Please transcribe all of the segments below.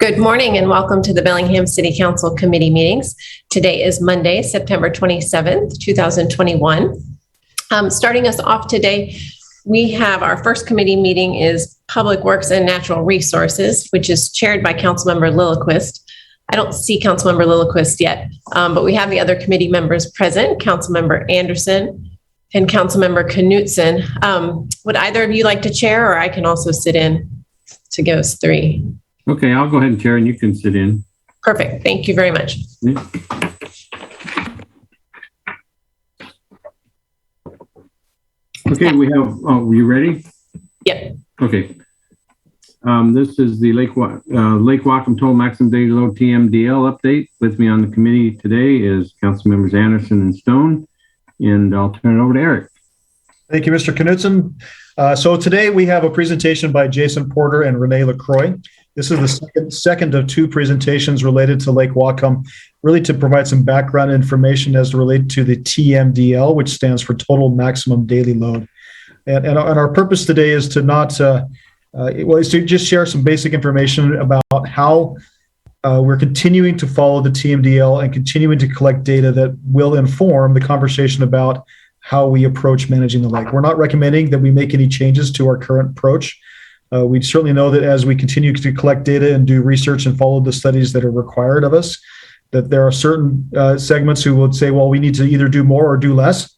Good morning and welcome to the Bellingham City Council Committee meetings. Today is Monday, September 27th, 2021. Starting us off today, we have our first committee meeting is Public Works and Natural Resources, which is chaired by Councilmember Lilliquist. I don't see Councilmember Lilliquist yet, but we have the other committee members present, Councilmember Anderson and Councilmember Knutson. Would either of you like to chair, or I can also sit in to give us three? Okay, I'll go ahead and chair and you can sit in. Perfect. Thank you very much. Yeah. Okay, we have, are you ready? Yep. Okay. This is the Lake Whatcom Total Maximum Daily Load TMDL update. With me on the committee today is Council Members Anderson and Stone, and I'll turn it over to Eric. Thank you, Mr. Knutson. So today we have a presentation by Jason Porter and Renee LaCroix. This is the second of two presentations related to Lake Whatcom, really to provide some background information as related to the TMDL, which stands for Total Maximum Daily Load. And our purpose today is to is to just share some basic information about how we're continuing to follow the TMDL and continuing to collect data that will inform the conversation about how we approach managing the lake. We're not recommending that we make any changes to our current approach. We certainly know that as we continue to collect data and do research and follow the studies that are required of us, that there are certain segments who would say, well, we need to either do more or do less.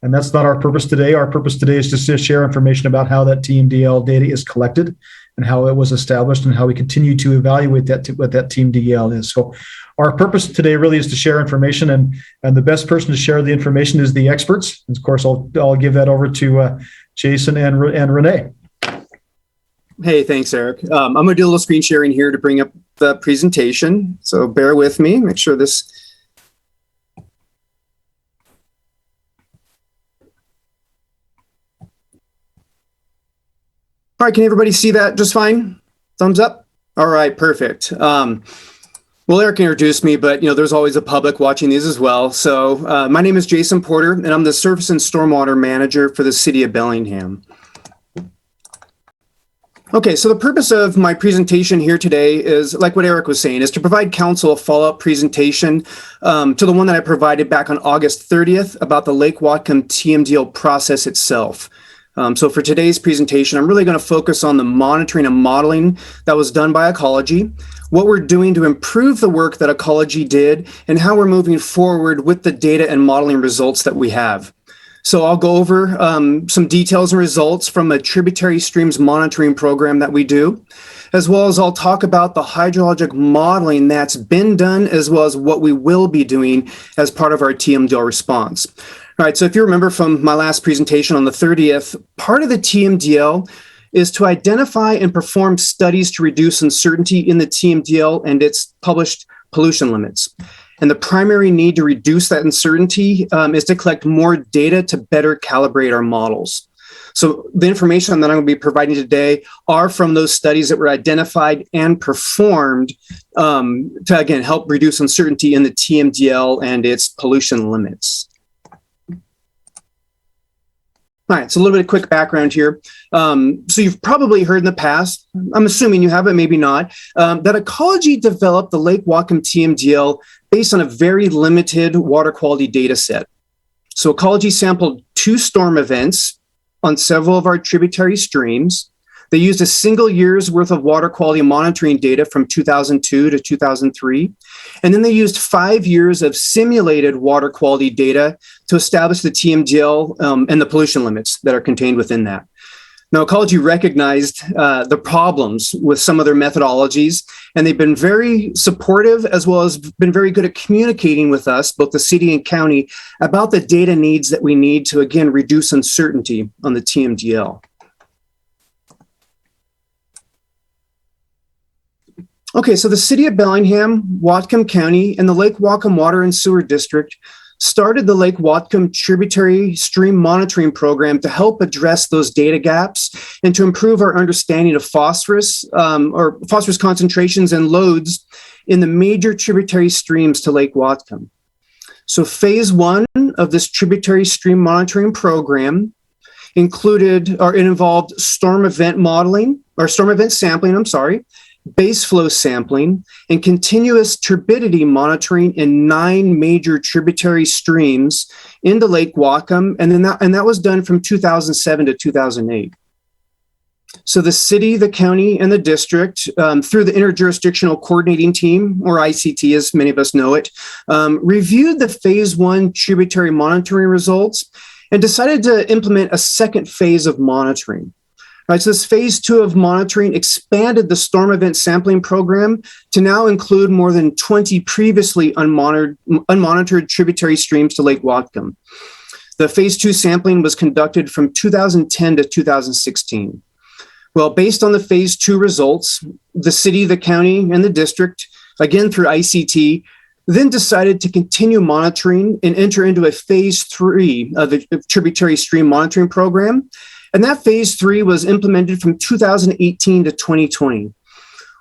And that's not our purpose today. Our purpose today is just to share information about how that TMDL data is collected and how it was established and how we continue to evaluate what that TMDL is. So our purpose today really is to share information, and the best person to share the information is the experts. And of course, I'll give that over to Jason and Renee. Hey, thanks, Eric. I'm going to do a little screen sharing here to bring up the presentation. So bear with me, make sure this. All right, can everybody see that just fine? Thumbs up? All right, perfect. Well, Eric introduced me, but there's always a public watching these as well. So my name is Jason Porter, and I'm the Surface and Stormwater Manager for the City of Bellingham. Okay, so the purpose of my presentation here today is, like what Eric was saying, is to provide council a follow-up presentation to the one that I provided back on August 30th about the Lake Whatcom TMDL process itself. So for today's presentation, I'm really going to focus on the monitoring and modeling that was done by Ecology, what we're doing to improve the work that Ecology did, and how we're moving forward with the data and modeling results that we have. So I'll go over some details and results from a tributary streams monitoring program that we do, as well as I'll talk about the hydrologic modeling that's been done, as well as what we will be doing as part of our TMDL response. All right, so if you remember from my last presentation on the 30th, part of the TMDL is to identify and perform studies to reduce uncertainty in the TMDL and its published pollution limits. And the primary need to reduce that uncertainty is to collect more data to better calibrate our models. So the information that I'm going to be providing today are from those studies that were identified and performed to, again, help reduce uncertainty in the TMDL and its pollution limits. All right, so a little bit of quick background here. So you've probably heard in the past, I'm assuming you have, but maybe not, that Ecology developed the Lake Whatcom TMDL based on a very limited water quality data set. So Ecology sampled 2 storm events on several of our tributary streams. They used a single year's worth of water quality monitoring data from 2002 to 2003. And then they used 5 years of simulated water quality data to establish the TMDL and the pollution limits that are contained within that. Now, Ecology recognized the problems with some of their methodologies, and they've been very supportive, as well as been very good at communicating with us, both the city and county, about the data needs that we need to, again, reduce uncertainty on the TMDL. Okay, so the City of Bellingham, Whatcom County, and the Lake Whatcom Water and Sewer District started the Lake Whatcom Tributary Stream Monitoring Program to help address those data gaps and to improve our understanding of phosphorus or phosphorus concentrations and loads in the major tributary streams to Lake Whatcom. So phase 1 of this tributary stream monitoring program involved storm event modeling, or storm event sampling, base flow sampling, and continuous turbidity monitoring in 9 major tributary streams into Lake Whatcom, and that was done from 2007 to 2008. So the city, the county, and the district, through the Interjurisdictional Coordinating Team, or ICT as many of us know it, reviewed the Phase 1 tributary monitoring results and decided to implement a second phase of monitoring. Right, so this Phase 2 of monitoring expanded the storm event sampling program to now include more than 20 previously unmonitored tributary streams to Lake Whatcom. The Phase 2 sampling was conducted from 2010 to 2016. Well, based on the Phase 2 results, the city, the county, and the district, again through ICT, then decided to continue monitoring and enter into a Phase 3 of the tributary stream monitoring program. And that Phase 3 was implemented from 2018 to 2020.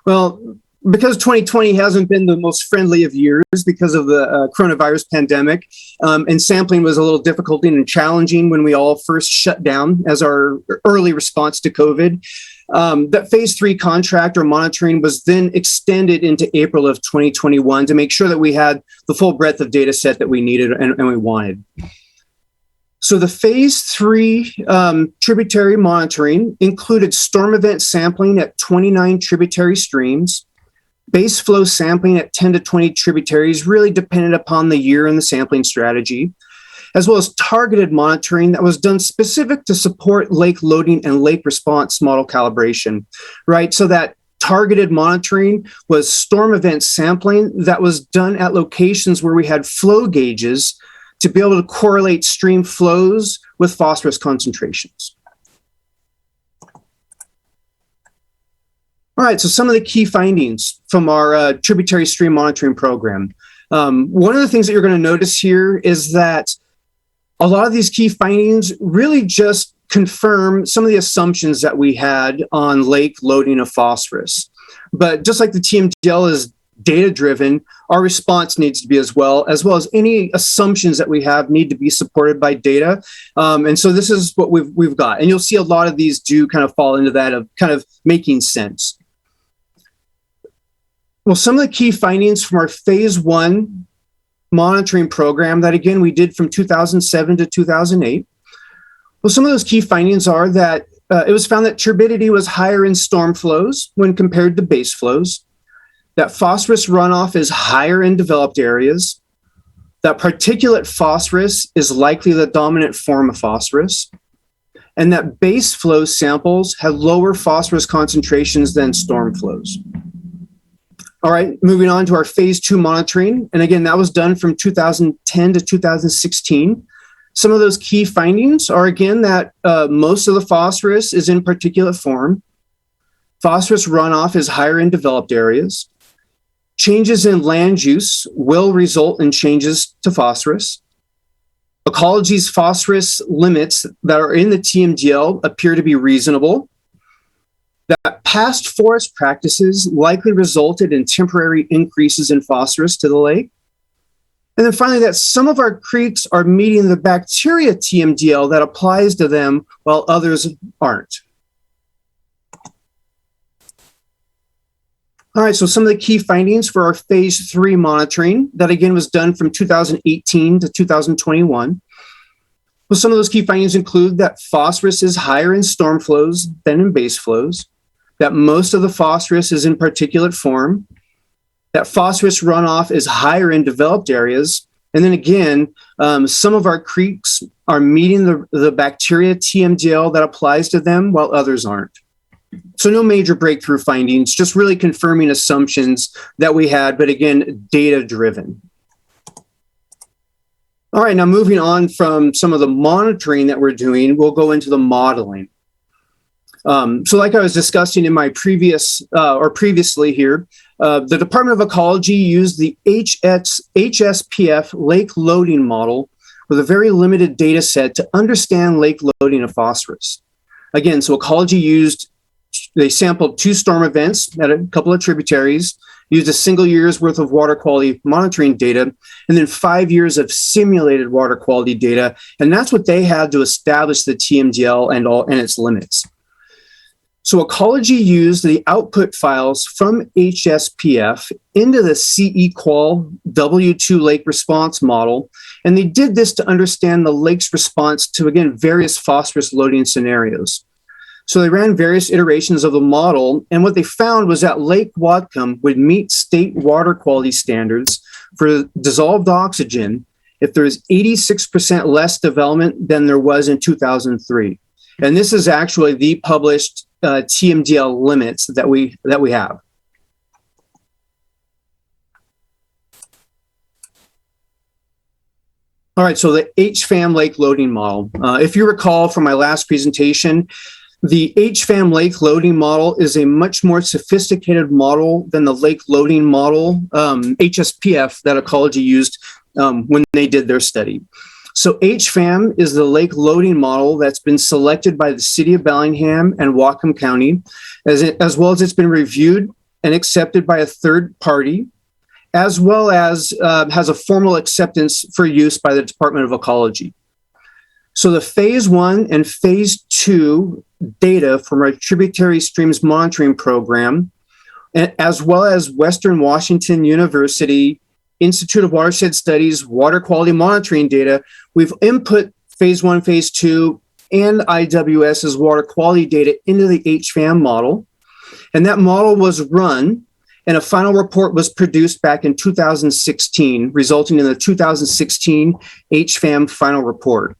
Well, because 2020 hasn't been the most friendly of years because of the coronavirus pandemic, and sampling was a little difficult and challenging when we all first shut down as our early response to COVID, that Phase 3 contract or monitoring was then extended into April of 2021 to make sure that we had the full breadth of data set that we needed and we wanted. So the Phase 3 tributary monitoring included storm event sampling at 29 tributary streams, base flow sampling at 10 to 20 tributaries, really dependent upon the year and the sampling strategy, as well as targeted monitoring that was done specific to support lake loading and lake response model calibration, right? So that targeted monitoring was storm event sampling that was done at locations where we had flow gauges to be able to correlate stream flows with phosphorus concentrations. All right, so some of the key findings from our tributary stream monitoring program. One of the things that you're going to notice here is that a lot of these key findings really just confirm some of the assumptions that we had on lake loading of phosphorus. But just like the TMDL is data-driven, our response needs to be as well as any assumptions that we have need to be supported by data. And so this is what we've got. And you'll see a lot of these do kind of fall into that of kind of making sense. Well, some of the key findings from our Phase 1 monitoring program that, again, we did from 2007 to 2008. Well, some of those key findings are that it was found that turbidity was higher in storm flows when compared to base flows, that phosphorus runoff is higher in developed areas, that particulate phosphorus is likely the dominant form of phosphorus, and that base flow samples have lower phosphorus concentrations than storm flows. All right, moving on to our Phase 2 monitoring. And again, that was done from 2010 to 2016. Some of those key findings are, again, that most of the phosphorus is in particulate form. Phosphorus runoff is higher in developed areas. Changes in land use will result in changes to phosphorus. Ecology's phosphorus limits that are in the TMDL appear to be reasonable. That past forest practices likely resulted in temporary increases in phosphorus to the lake. And then finally, that some of our creeks are meeting the bacteria TMDL that applies to them while others aren't. All right, so some of the key findings for our Phase 3 monitoring that, again, was done from 2018 to 2021. Well, some of those key findings include that phosphorus is higher in storm flows than in base flows, that most of the phosphorus is in particulate form, that phosphorus runoff is higher in developed areas, and then again, some of our creeks are meeting the bacteria TMDL that applies to them while others aren't. So no major breakthrough findings, just really confirming assumptions that we had, but again, data-driven. All right, now moving on from some of the monitoring that we're doing, we'll go into the modeling. So like I was discussing in my previously here, the Department of Ecology used the HSPF lake loading model with a very limited data set to understand lake loading of phosphorus. Again, so Ecology they sampled 2 storm events at a couple of tributaries, used a single year's worth of water quality monitoring data, and then 5 years of simulated water quality data. And that's what they had to establish the TMDL and its limits. So Ecology used the output files from HSPF into the CE-Qual W2 lake response model, and they did this to understand the lake's response to, again, various phosphorus loading scenarios. So they ran various iterations of the model, and what they found was that Lake Whatcom would meet state water quality standards for dissolved oxygen if there is 86% less development than there was in 2003. And this is actually the published TMDL limits that we have. All right, so the HFAM lake loading model. If you recall from my last presentation, the HFAM lake loading model is a much more sophisticated model than the lake loading model, HSPF, that Ecology used when they did their study. So HFAM is the lake loading model that's been selected by the city of Bellingham and Whatcom County, as well as it's been reviewed and accepted by a third party, as well as has a formal acceptance for use by the Department of Ecology. So the phase 1 and phase 2 data from our tributary streams monitoring program, as well as Western Washington University Institute of Watershed Studies water quality monitoring data, we've input phase 1, phase 2, and IWS's water quality data into the HFAM model. And that model was run, and a final report was produced back in 2016, resulting in the 2016 HFAM final report.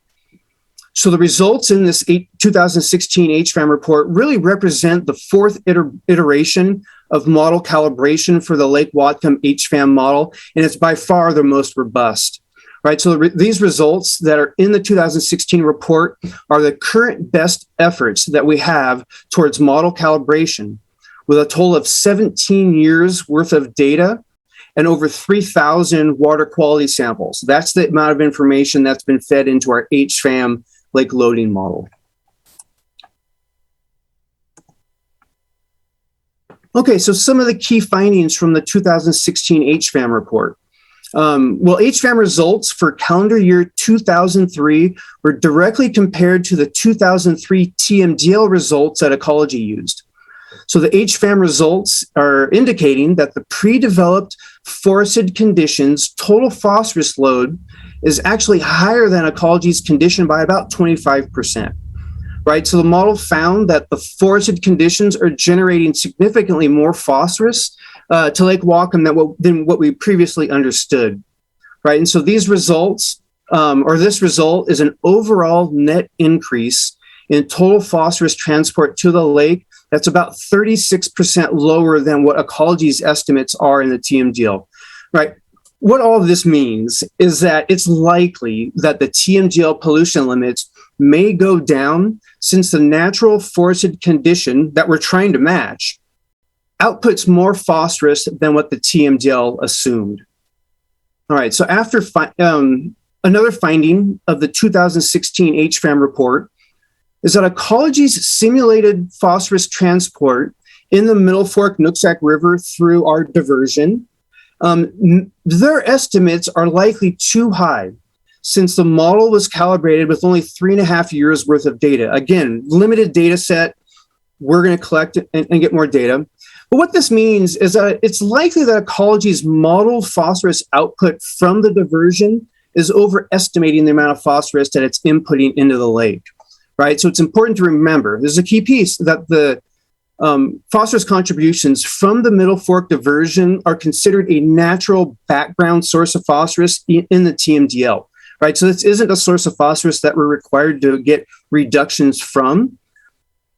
So the results in this 2016 HFAM report really represent the fourth iteration of model calibration for the Lake Whatcom HFAM model, and it's by far the most robust. Right, so these results that are in the 2016 report are the current best efforts that we have towards model calibration, with a total of 17 years worth of data and over 3,000 water quality samples. That's the amount of information that's been fed into our HFAM lake loading model. Okay, so some of the key findings from the 2016 HFAM report. Well, HFAM results for calendar year 2003 were directly compared to the 2003 TMDL results that Ecology used. So the HFAM results are indicating that the pre-developed forested conditions total phosphorus load is actually higher than Ecology's condition by about 25%. Right, so the model found that the forested conditions are generating significantly more phosphorus to Lake Whatcom than what we previously understood. Right, and so these results, or this result, is an overall net increase in total phosphorus transport to the lake that's about 36% lower than what Ecology's estimates are in the TMDL. Right. What all of this means is that it's likely that the TMDL pollution limits may go down since the natural forested condition that we're trying to match outputs more phosphorus than what the TMDL assumed. All right, so after another finding of the 2016 HFAM report is that Ecology's simulated phosphorus transport in the Middle Fork Nooksack River through our diversion, their estimates are likely too high since the model was calibrated with only 3.5 years worth of data. Again, limited data set, we're going to collect and get more data. But what this means is that it's likely that Ecology's modeled phosphorus output from the diversion is overestimating the amount of phosphorus that it's inputting into the lake, right? So it's important to remember, this is a key piece, that the phosphorus contributions from the Middle Fork diversion are considered a natural background source of phosphorus in the TMDL. Right, so this isn't a source of phosphorus that we're required to get reductions from.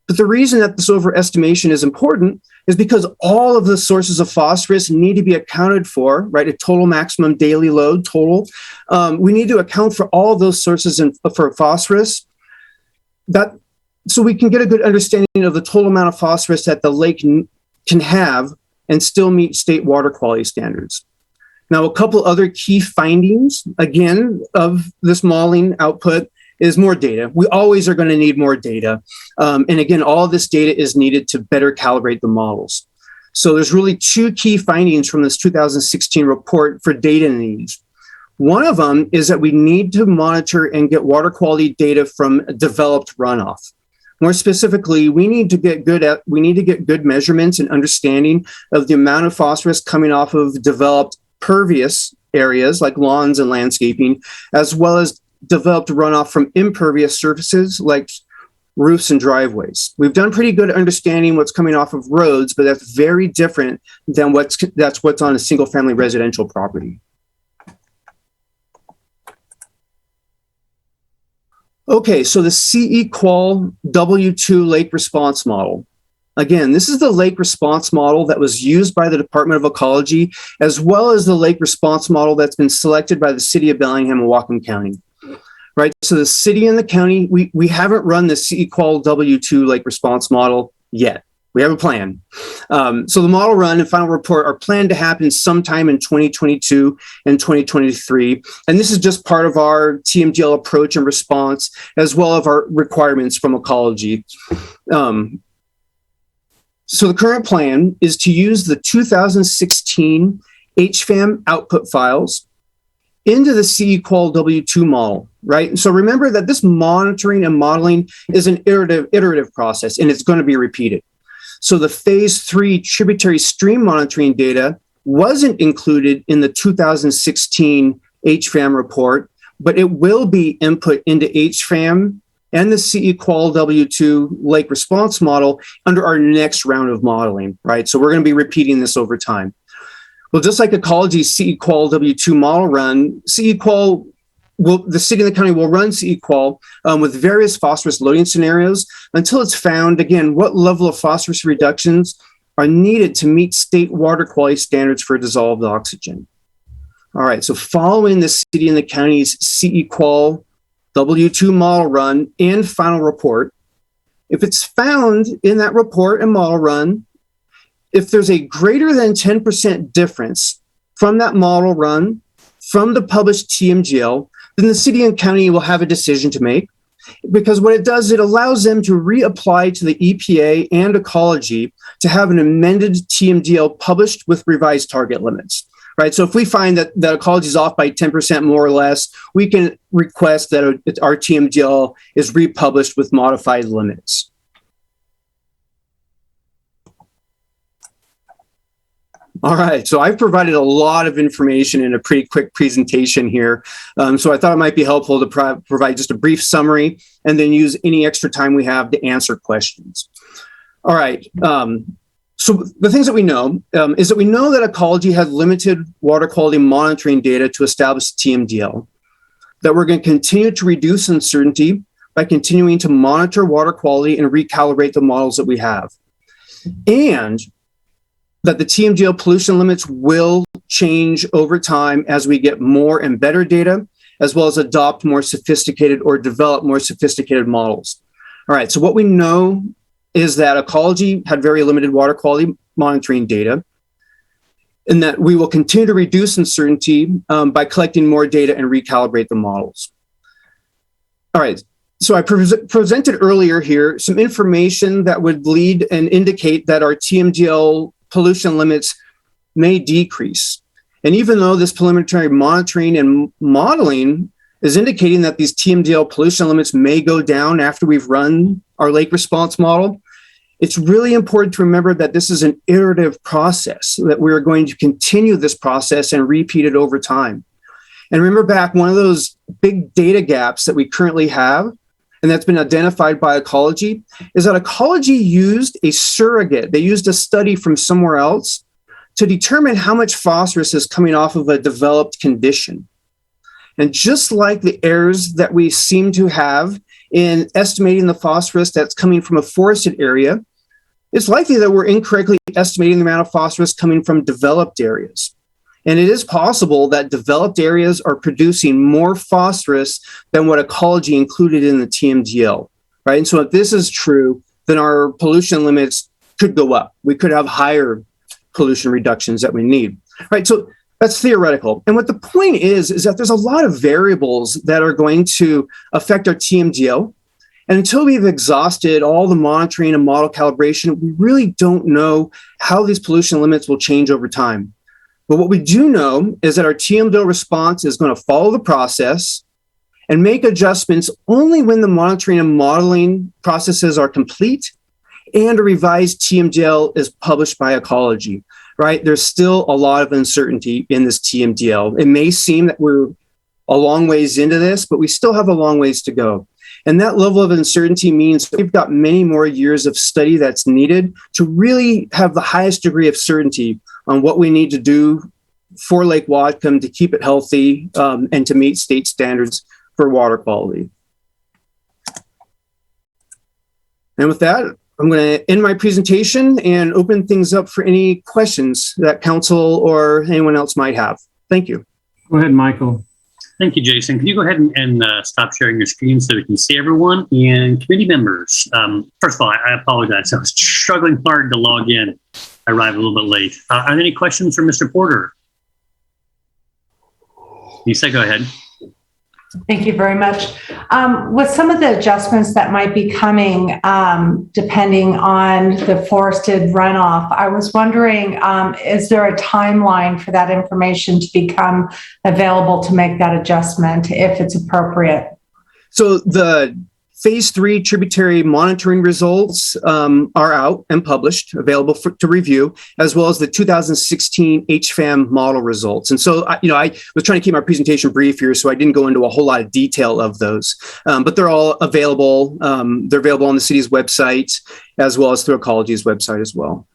But the reason that this overestimation is important is because all of the sources of phosphorus need to be accounted for, right? A total maximum daily load total. We need to account for all of those sources for phosphorus, so we can get a good understanding of the total amount of phosphorus that the lake can have and still meet state water quality standards. Now, a couple other key findings, again, of this modeling output is more data. We always are going to need more data. And again, all of this data is needed to better calibrate the models. So there's really two key findings from this 2016 report for data needs. One of them is that we need to monitor and get water quality data from developed runoff. More specifically, we need to get good measurements and understanding of the amount of phosphorus coming off of developed pervious areas like lawns and landscaping, as well as developed runoff from impervious surfaces like roofs and driveways. We've done pretty good at understanding what's coming off of roads, but that's very different than what's on a single family residential property. Okay, so the C=equal W2 lake response model. Again, this is the lake response model that was used by the Department of Ecology, as well as the lake response model that's been selected by the city of Bellingham and Whatcom County. Right, so the city and the county, we haven't run the C=equal W2 lake response model yet. We have a plan. So the model run and final report are planned to happen sometime in 2022 and 2023. And this is just part of our TMDL approach and response, as well as our requirements from ecology. So the current plan is to use the 2016 HFAM output files into the C=equal W2 model, right? And so remember that this monitoring and modeling is an iterative process, and it's going to be repeated. So the phase 3 tributary stream monitoring data wasn't included in the 2016 HFAM report, but it will be input into HFAM and the C=equal W2 lake response model under our next round of modeling, right? So we're going to be repeating this over time. Well, just like ecology's C=equal W2 model run, the city and the county will run C=equal with various phosphorus loading scenarios until it's found, again, what level of phosphorus reductions are needed to meet state water quality standards for dissolved oxygen. All right, so following the city and the county's C=equal W2 model run and final report, if it's found in that report and model run, if there's a greater than 10% difference from that model run from the published TMGL, then the city and county will have a decision to make, because what it does, it allows them to reapply to the EPA and ecology to have an amended TMDL published with revised target limits, right? So if we find that ecology is off by 10% more or less, we can request that our TMDL is republished with modified limits. All right, so I've provided a lot of information in a pretty quick presentation here. So I thought it might be helpful to provide just a brief summary and then use any extra time we have to answer questions. All right, so the things that we know is that we know that ecology has limited water quality monitoring data to establish TMDL, that we're going to continue to reduce uncertainty by continuing to monitor water quality and recalibrate the models that we have, and that the TMDL pollution limits will change over time as we get more and better data, as well as adopt more sophisticated or develop more sophisticated models. All right, so what we know is that ecology had very limited water quality monitoring data, and that we will continue to reduce uncertainty by collecting more data and recalibrate the models. All right, so I presented earlier here some information that would lead and indicate that our TMDL pollution limits may decrease. And even though this preliminary monitoring and modeling is indicating that these TMDL pollution limits may go down after we've run our lake response model, it's really important to remember that this is an iterative process, that we're going to continue this process and repeat it over time. And remember back, one of those big data gaps that we currently have, and that's been identified by ecology, is that ecology used a surrogate. They used a study from somewhere else to determine how much phosphorus is coming off of a developed condition. And just like the errors that we seem to have in estimating the phosphorus that's coming from a forested area, it's likely that we're incorrectly estimating the amount of phosphorus coming from developed areas. And it is possible that developed areas are producing more phosphorus than what ecology included in the TMDL, right? And so if this is true, then our pollution limits could go up. We could have higher pollution reductions that we need, right? So that's theoretical. And what the point is that there's a lot of variables that are going to affect our TMDL. And until we've exhausted all the monitoring and model calibration, we really don't know how these pollution limits will change over time. But what we do know is that our TMDL response is going to follow the process, and make adjustments only when the monitoring and modeling processes are complete and a revised TMDL is published by Ecology, right? There's still a lot of uncertainty in this TMDL. It may seem that we're a long ways into this, but we still have a long ways to go. And that level of uncertainty means we've got many more years of study that's needed to really have the highest degree of certainty on what we need to do for Lake Whatcom to keep it healthy and to meet state standards for water quality. And with that, I'm going to end my presentation and open things up for any questions that council or anyone else might have. Thank you. Go ahead, Michael. Thank you, Jason. Can you go ahead and stop sharing your screen so we can see everyone and committee members? First of all, I apologize. I was struggling hard to log in. I arrived a little bit late. Are there any questions for Mr. Porter? Lisa, go ahead. Thank you very much. With some of the adjustments that might be coming, depending on the forested runoff, I was wondering, is there a timeline for that information to become available to make that adjustment if it's appropriate? So the Phase 3 tributary monitoring results are out and published, available to review, as well as the 2016 HFAM model results. And so, I was trying to keep my presentation brief here, so I didn't go into a whole lot of detail of those, but they're all available. They're available on the city's website, as well as through Ecology's website as well.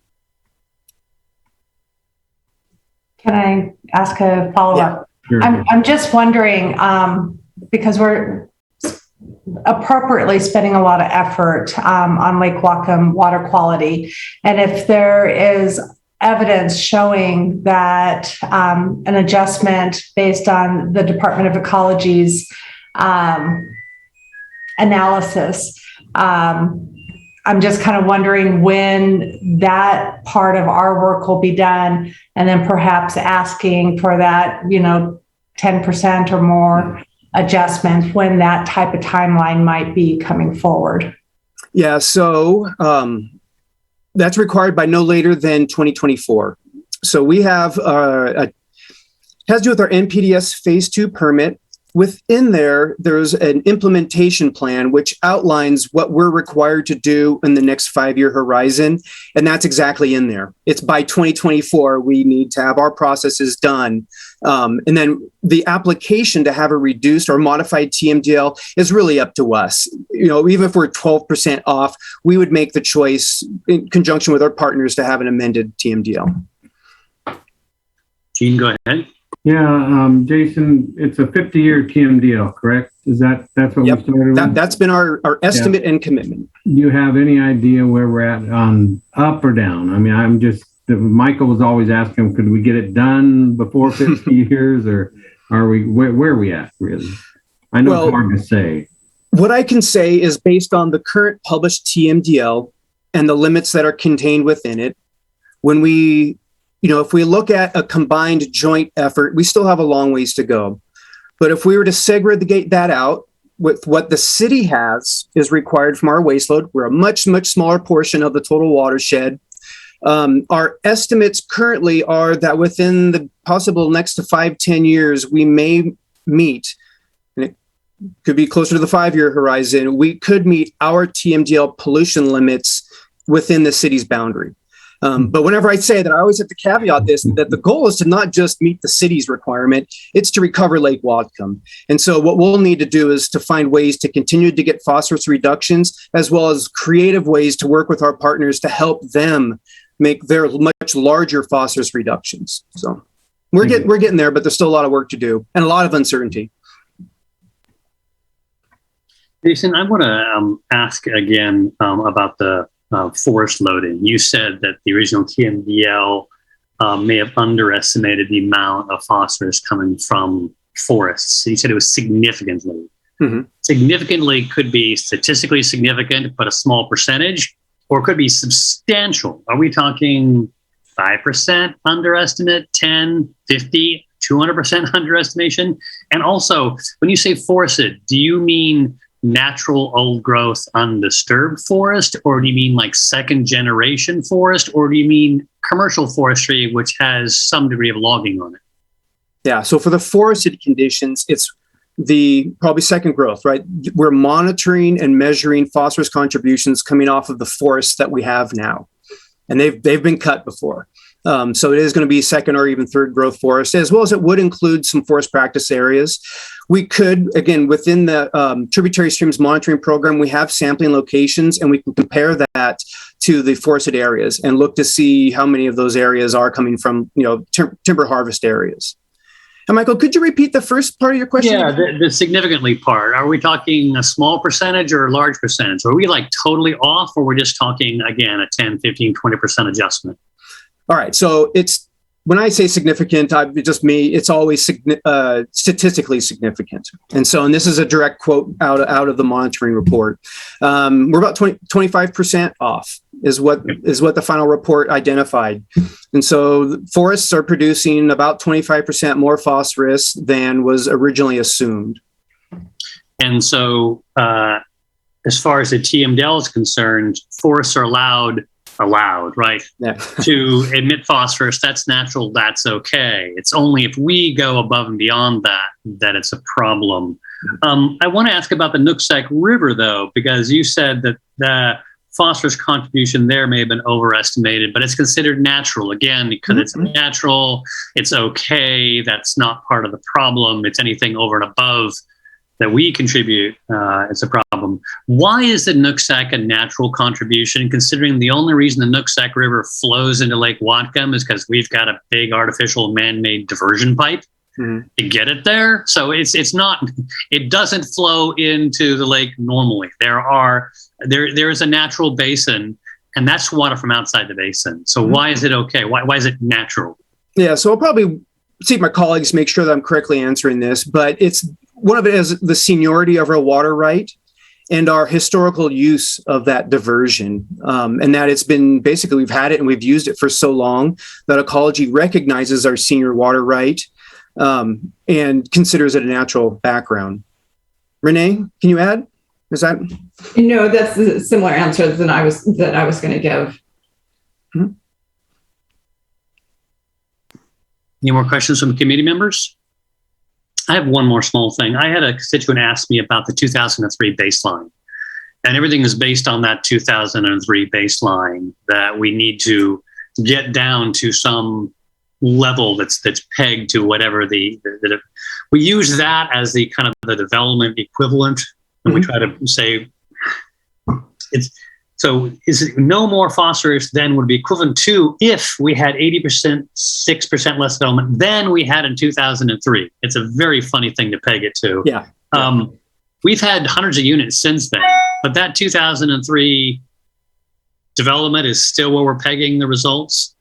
Can I ask a follow-up? Sure. I'm just wondering, because we're appropriately spending a lot of effort on Lake Whatcom water quality. And if there is evidence showing that an adjustment based on the Department of Ecology's analysis, I'm just kind of wondering when that part of our work will be done, and then perhaps asking for that, 10% or more adjustment, when that type of timeline might be coming forward. Yeah, so that's required by no later than 2024. So we have, it has to do with our NPDES Phase 2 permit. Within there's an implementation plan which outlines what we're required to do in the next 5-year horizon. And that's exactly in there. It's by 2024, we need to have our processes done. And then the application to have a reduced or modified TMDL is really up to us. Even if we're 12% off, we would make the choice in conjunction with our partners to have an amended TMDL. Gene, go ahead. Yeah, Jason, it's a 50-year TMDL, correct? That's what we started with? That's been our estimate and commitment. Do you have any idea where we're at on up or down? I mean, Michael was always asking, could we get it done before 50 years, or are we, where are we at really? I know it's hard to say. What I can say is based on the current published TMDL and the limits that are contained within it, when we if we look at a combined joint effort, we still have a long ways to go. But if we were to segregate that out with what the city has is required from our waste load, we're a much, much smaller portion of the total watershed. Our estimates currently are that within the possible next to 5-10 years, we may meet, and it could be closer to the 5-year horizon, we could meet our TMDL pollution limits within the city's boundary. But whenever I say that, I always have to caveat this, that the goal is to not just meet the city's requirement, it's to recover Lake Whatcom. And so what we'll need to do is to find ways to continue to get phosphorus reductions, as well as creative ways to work with our partners to help them make their much larger phosphorus reductions. So we're getting there, but there's still a lot of work to do and a lot of uncertainty. Jason, I want to ask again about the forest loading. You said that the original TMDL may have underestimated the amount of phosphorus coming from forests. You said it was significantly. Mm-hmm. Significantly could be statistically significant, but a small percentage, or it could be substantial. Are we talking 5% underestimate, 10, 50, 200% underestimation? And also, when you say forested, do you mean natural old growth undisturbed forest, or do you mean like second generation forest, or do you mean commercial forestry which has some degree of logging on it? Yeah, so for the forested conditions, it's the probably second growth, right? We're monitoring and measuring phosphorus contributions coming off of the forests that we have now. And they've been cut before. So it is going to be second or even third growth forest, as well as it would include some forest practice areas. We could, again, within the tributary streams monitoring program, we have sampling locations, and we can compare that to the forested areas and look to see how many of those areas are coming from, timber harvest areas. And Michael, could you repeat the first part of your question? Yeah, the significantly part. Are we talking a small percentage or a large percentage? Are we like totally off, or we're just talking, again, a 10, 15, 20% adjustment? All right. So when I say significant, it's always statistically significant. And this is a direct quote out of the monitoring report. We're about 25% off is what the final report identified. And so forests are producing about 25% more phosphorus than was originally assumed. And so as far as the TMDL is concerned, forests are allowed, right? Yeah. To emit phosphorus. That's natural. That's okay. It's only if we go above and beyond that it's a problem. I want to ask about the Nooksack River, though, because you said that the phosphorus contribution there may have been overestimated, but it's considered natural. Again, because it's natural, it's okay. That's not part of the problem. It's anything over and above that we contribute, it's a problem. Why is the Nooksack a natural contribution, considering the only reason the Nooksack River flows into Lake Whatcom is because we've got a big artificial man-made diversion pipe to get it there? So it doesn't flow into the lake normally. There is a natural basin, and that's water from outside the basin. So why is it okay? Why is it natural? Yeah, so I'll probably see if my colleagues make sure that I'm correctly answering this, but one of it is the seniority of our water right and our historical use of that diversion. And that it's been basically, we've had it and we've used it for so long that ecology recognizes our senior water right and considers it a natural background. Renee, can you add? Is that? No, that's a similar answer than I was going to give. Mm-hmm. Any more questions from committee members? I have one more small thing. I had a constituent ask me about the 2003 baseline, and everything is based on that 2003 baseline, that we need to get down to some level that's pegged to whatever we use that as the kind of the development equivalent, and we try to say is it no more phosphorus than would be equivalent to if we had 6% less development than we had in 2003. It's a very funny thing to peg it to. Yeah. We've had hundreds of units since then, but that 2003 development is still where we're pegging the results.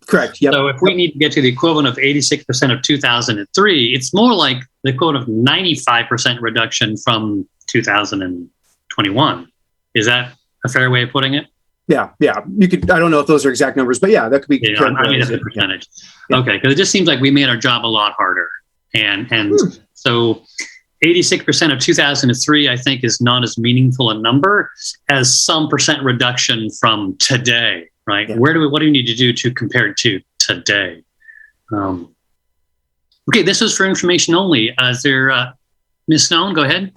Correct. Yep. So if we need to get to the equivalent of 86% of 2003, it's more like the equivalent of 95% reduction from 2021. Is that a fair way of putting it? Yeah. You could. I don't know if those are exact numbers, but yeah, that could be. Yeah, I mean, that's a percentage. Yeah. Okay, because it just seems like we made our job a lot harder, and so 86% of 2003, I think, is not as meaningful a number as some percent reduction from today, right? Yeah. What do we need to do to compare to today? Okay, this was for information only. Is there, Ms. Stone? Go ahead.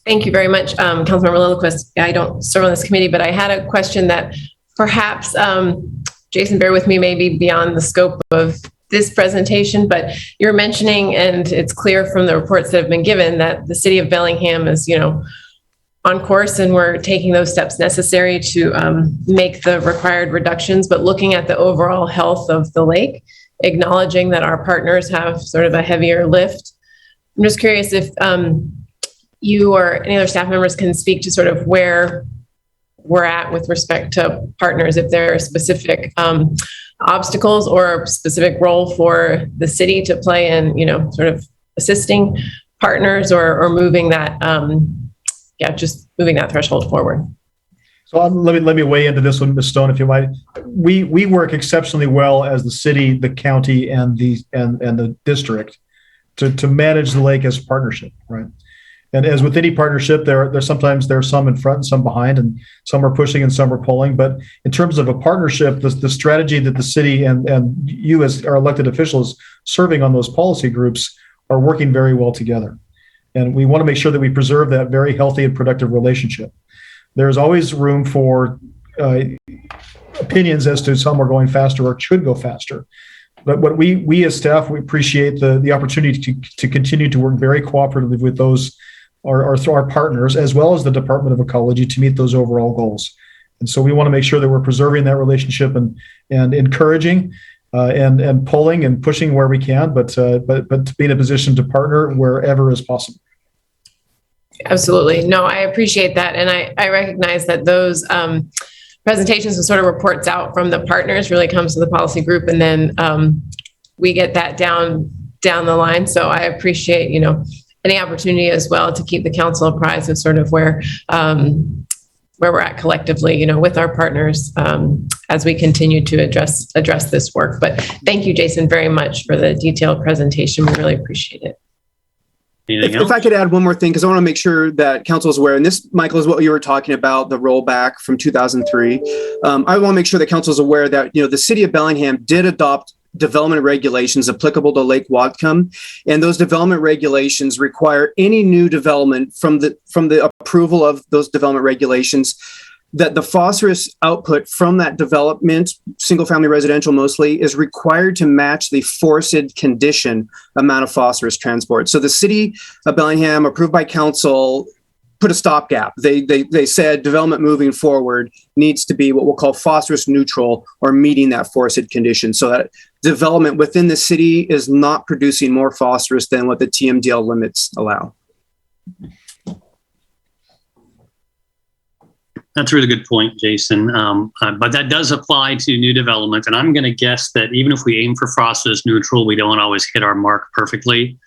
Thank you very much, Councilmember Lillquist. I don't serve on this committee, but I had a question that perhaps, Jason, bear with me, may be beyond the scope of this presentation, but you're mentioning, and it's clear from the reports that have been given, that the city of Bellingham is, on course, and we're taking those steps necessary to make the required reductions, but looking at the overall health of the lake, acknowledging that our partners have sort of a heavier lift. I'm just curious if you or any other staff members can speak to sort of where we're at with respect to partners, if there are specific obstacles or specific role for the city to play in, sort of assisting partners or moving that, just moving that threshold forward. So let me weigh into this one, Ms. Stone, if you might. We work exceptionally well as the city, the county, and the district to manage the lake as a partnership, right? And as with any partnership, there's sometimes some in front and some behind, and some are pushing and some are pulling. But in terms of a partnership, the strategy that the city and you as our elected officials serving on those policy groups are working very well together. And we want to make sure that we preserve that very healthy and productive relationship. There's always room for opinions as to some are going faster or should go faster. But what we as staff, we appreciate the opportunity to continue to work very cooperatively with those our partners, as well as the Department of Ecology, to meet those overall goals. And so we want to make sure that we're preserving that relationship and encouraging and pulling and pushing where we can, but to be in a position to partner wherever is possible. Absolutely. No, I appreciate that. And I recognize that those presentations and sort of reports out from the partners really comes to the policy group. And then we get that down the line. So I appreciate, any opportunity as well to keep the council apprised of sort of where we're at collectively, with our partners as we continue to address this work. But thank you, Jason, very much for the detailed presentation. We really appreciate it. If I could add one more thing, because I want to make sure that council is aware, and this, Michael, is what you were talking about, the rollback from 2003. I want to make sure that council is aware that, the city of Bellingham did adopt development regulations applicable to Lake Whatcom, and those development regulations require any new development from the approval of those development regulations that the phosphorus output from that development, single family residential mostly, is required to match the forested condition amount of phosphorus transport. So the city of Bellingham, approved by council, put a stopgap. They said development moving forward needs to be what we'll call phosphorus neutral, or meeting that forested condition, so that development within the city is not producing more phosphorus than what the TMDL limits allow. That's a really good point, Jason. But that does apply to new development. And I'm going to guess that even if we aim for phosphorus neutral, we don't always hit our mark perfectly.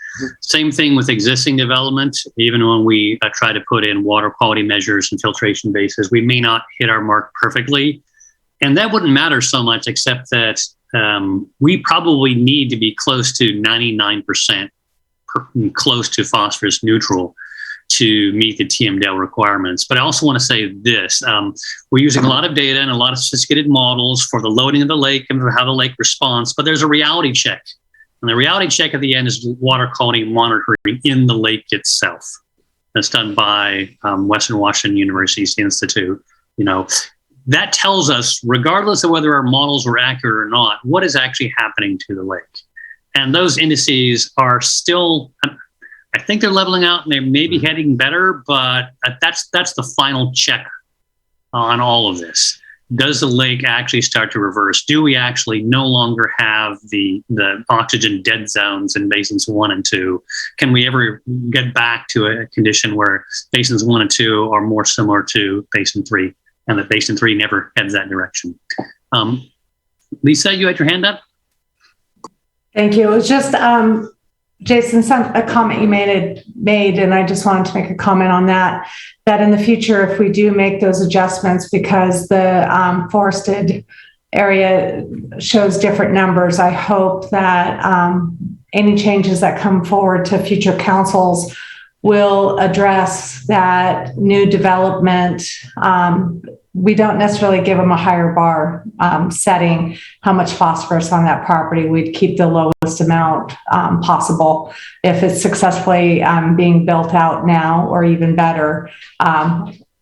Same thing with existing development. Even when we try to put in water quality measures and filtration bases, we may not hit our mark perfectly. And that wouldn't matter so much, except that we probably need to be close to 99% close to phosphorus neutral to meet the TMDL requirements. But I also want to say this, we're using a lot of data and a lot of sophisticated models for the loading of the lake and for how the lake responds, but there's a reality check. And the reality check at the end is water quality monitoring in the lake itself. That's done by Western Washington University's Institute. That tells us, regardless of whether our models were accurate or not, what is actually happening to the lake. And those indices are still, I think they're leveling out and they may be heading better, but that's the final check on all of this. Does the lake actually start to reverse? Do we actually no longer have the oxygen dead zones in basins 1 and 2? Can we ever get back to a condition where basins 1 and 2 are more similar to basin 3, and that basin 3 never heads that direction? Lisa, you had your hand up? Thank you. It was just, Jason, a comment you made, and I just wanted to make a comment on that in the future, if we do make those adjustments, because the forested area shows different numbers, I hope that any changes that come forward to future councils will address that new development. We don't necessarily give them a higher bar setting how much phosphorus on that property. We'd keep the lowest amount possible if it's successfully being built out now, or even better.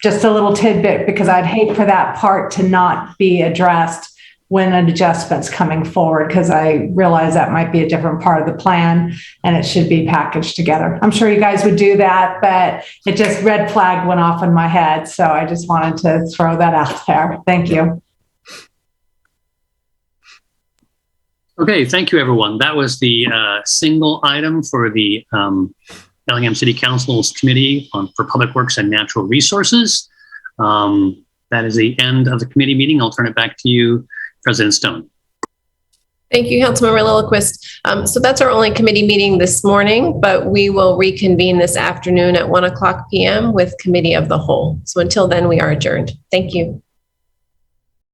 Just a little tidbit, because I'd hate for that part to not be addressed when an adjustment's coming forward, because I realize that might be a different part of the plan and it should be packaged together. I'm sure you guys would do that, but it just red flag went off in my head. So I just wanted to throw that out there. Thank you. Okay, thank you, everyone. That was the single item for the Bellingham City Council's Committee for Public Works and Natural Resources. That is the end of the committee meeting. I'll turn it back to you, President Stone. Thank you, Councilmember Lillquist. So that's our only committee meeting this morning, but we will reconvene this afternoon at 1:00 p.m. with Committee of the Whole. So until then, we are adjourned. Thank you.